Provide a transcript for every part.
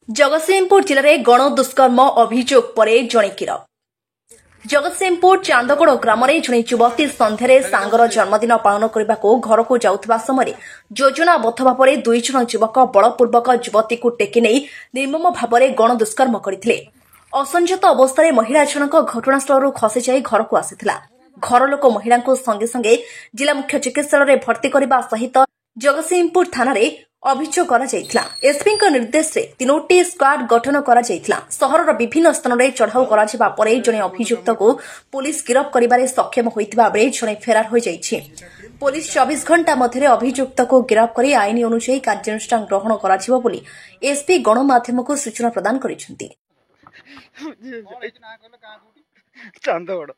जगतसिंहपुर जिले में गण दुष्कर्म अभियोग पर जड़े गिरफ। जगतसिंहपुर चांदगड़ ग्राम में जड़े युवती सन्धार सांगर जन्मदिन पालन करने को घर को जाउथबा समय योजनाबद्ध भाव में 2 जन युवक बलपूर्वक युवती को टेकी नहीं निर्मम भाव में गण दुष्कर्म करते। असंजत अवस्था महिला जनक घटनास्थल खसी जाई घर को आसीथिला। घर लोक महिला को संगे संगे जिला मुख्य चिकित्सालय भर्ती करने सहित जगतसिंहपुर थाना अभियोग कराଯାଇଥିଲା। एसपी निर्देश रे 3टी स्क्वाड गठन कराଯାଇଥିଲା। सहरर विभिन्न स्थान में चढ़ाऊ कराଯିबा परे जने अभियुक्त को पुलिस गिरफ करिबारे सक्षम होइतिबा बेले जने फेरार हो जाइछि। पुलिस 24 घंटा मध्य अभियुक्त को गिरफ करी आईन अनुसार कार्यानुष्ठान ग्रहण कराजिबो बोली एसपी गणमाध्यम को सूचना प्रदान करिसेंती। चांदगड़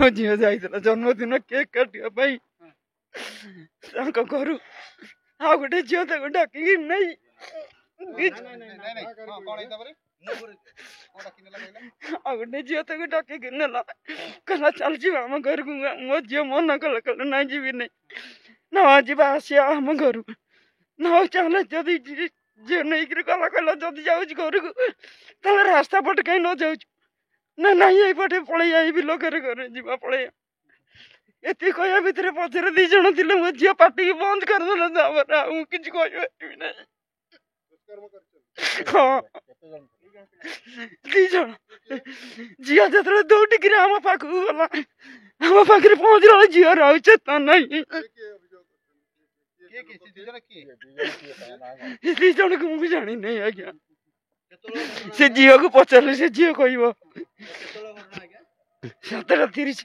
झील जाइला जन्मदिन केक काटिया पाई घर आ गोटे झील तक डाक नहीं आ गोटे झील तक डाक नेला कहला चल जी आम घर को मो झील मन कल कल ना जी नहीं ना जा आसिया आम घर ना चल जदि झील नहीं गला कहला जदि जाऊँ घर को रास्ता पट कहीं न जाऊ ना ना यही पटे पड़े आई बिल घर घर जा पड़े एति कहया भितर पछरे 2 जन थिले मो झिया पार्टी की बंद कर देला जाबर आ किछ कहबे नै। हां 2 जन झिया जतरे दौड़ी गिरे हम पाखु गला हम पाखरे पहुंच रहा झिया रहउ छ त नै के 2 जन को मु जानि नै आज्ञा से झिया को पछले से झिया कहबो 17:30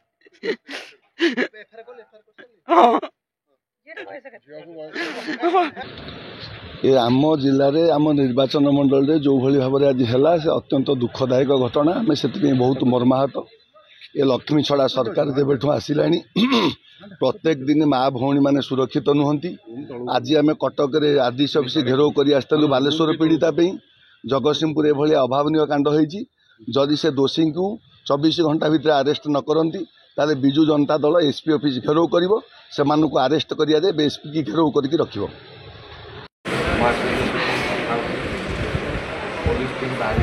ये आम जिले में आम निर्वाचन मंडल रे जो भली भाव आज है से अत्यंत दुखदायक घटना आम से बहुत मर्माहत। ये लक्ष्मी छड़ा सरकार जेबेठू आसला प्रत्येक दिन माँ भौणी मैंने सुरक्षित नुहंती। आज आम कटक आदिश ऑफिस घेराव कर आसलु बालेश्वर पीड़िता जगतसिंहपुर ये अभावनीय कांड होती। जदि से दोषी को 24 घंटा भितर अरेस्ट न करती ताले बिजु जनता दल एसपी ऑफिस घेराव करिवो सेमानु को अरेस्ट करिया दे एसपी की घेराव करके रखिवो। पुलिस टीम बाहर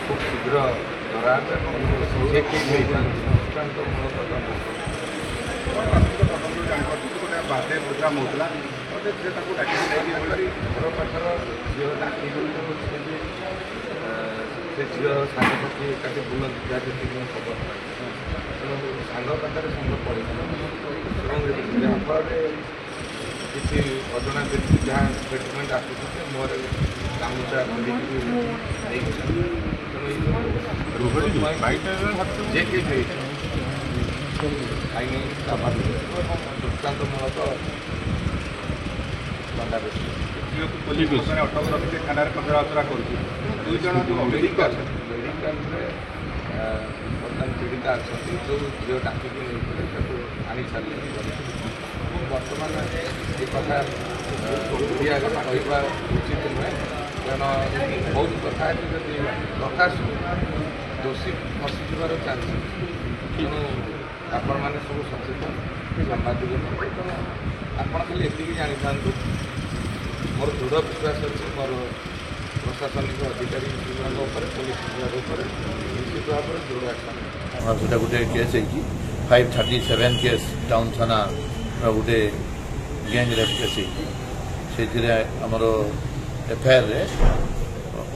खूब शीघ्र धरा से झील सांगसाथी एकाठी बुलती खबर सांग पाखे सांग पड़े जहाँफल किसी अजना व्यक्ति जहाँ ट्रिटमेंट आसुचे मोर गामुचा जे कि आईन दृष्टान्तमूलक अटक रखी थाना पचराउचरा कर 2 जन जो मेडिकल बर्तमान पीड़िता अच्छा जो झील डाक आनी सारे बर्तमान ये कथा कहवा उचित नुहे कारण बहुत कथा प्रकाश दोषी फसीजार चांस तेणु आपण मैंने सब सचेतन सांबादिक आप खाली एति जानी था मोर दृढ़ विश्वास अच्छे मोर प्रशासनिक अधिकारी पुलिस विभाग निश्चित भाव में दृढ़ एक्शन गोटे केस है 537 केस टाउन थाना गोटे गैंग रेप केस है आमर एफआईआर रे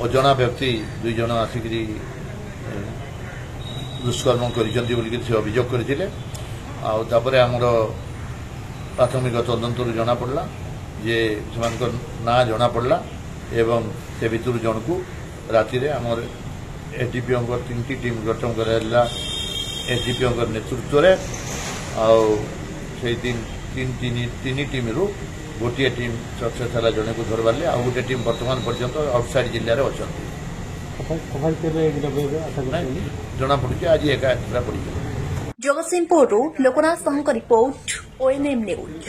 अजना व्यक्ति 2 जन आसिक दुष्कर्म कर अभियोग करते आमर प्राथमिक तदंत जना पड़ा जे से ना जना पड़ा एवं से भितर जन को राति रे आमर एसडीपीओ 3टी टीम गठन कराला एसडीपीओ नेतृत्व रे से 3 टीम रु गोटे टीम सक्सेस है जन को धरबारे आ गोटे टीम वर्तमान पर्यंत आउटसाइड जिले में अच्छा जना पड़ी आज एका पड़ी। Jagatsinghpur Loknath Sahu report ONM news.